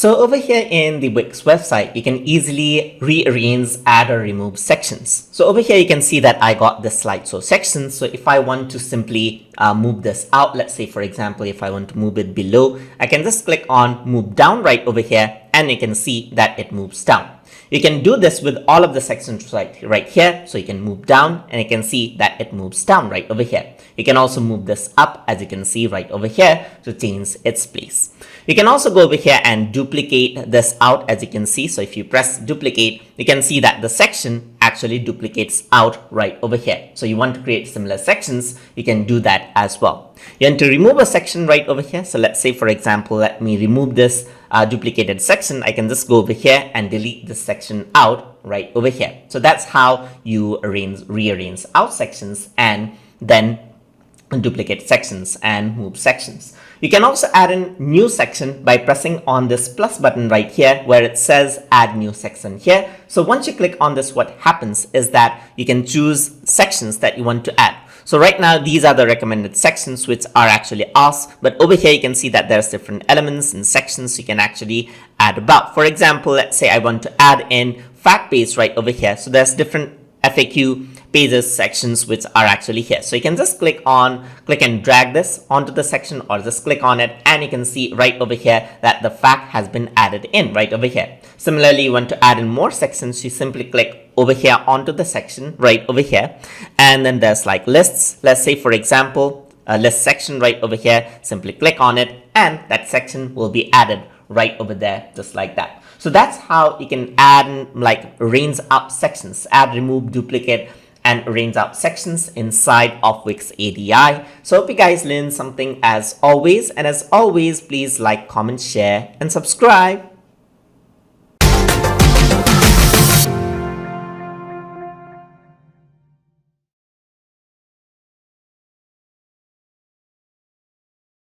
So over here in the Wix website, you can easily rearrange, add or remove sections. So over here, you can see that I got this slideshow section. So if I want to simply move this out, let's say, for example, if I want to move it below, I can just click on move down right over here, and you can see that it moves down. You can do this with all of the sections right here. So you can move down and you can see that it moves down right over here. You can also move this up, as you can see right over here, to change its place. You can also go over here and duplicate this out, as you can see. So if you press duplicate, you can see that the section actually duplicates out right over here. So you want to create similar sections, you can do that as well. You want to remove a section right over here. So let's say, for example, let me remove this duplicated section. I can just go over here and delete this section out right over here. So that's how you rearrange out sections and then duplicate sections and move sections. You can also add a new section by pressing on this plus button right here where it says add new section here. So once you click on this, what happens is that you can choose sections that you want to add. So right now, these are the recommended sections which are actually asked, but over here you can see that there's different elements and sections you can actually add about. For example, let's say I want to add in fact page right over here. So there's different FAQ pages sections which are actually here. So you can just click and drag this onto the section, or just click on it, and you can see right over here that the fact has been added in right over here. Similarly, you want to add in more sections, you simply click over here onto the section right over here, and then there's like lists. Let's say, for example, a list section right over here, simply click on it and that section will be added right over there, just like that. So that's how you can add, like, arrange out sections, add, remove, duplicate, and arrange out sections inside of Wix ADI. So hope you guys learned something as always. And as always, please like, comment, share, and subscribe.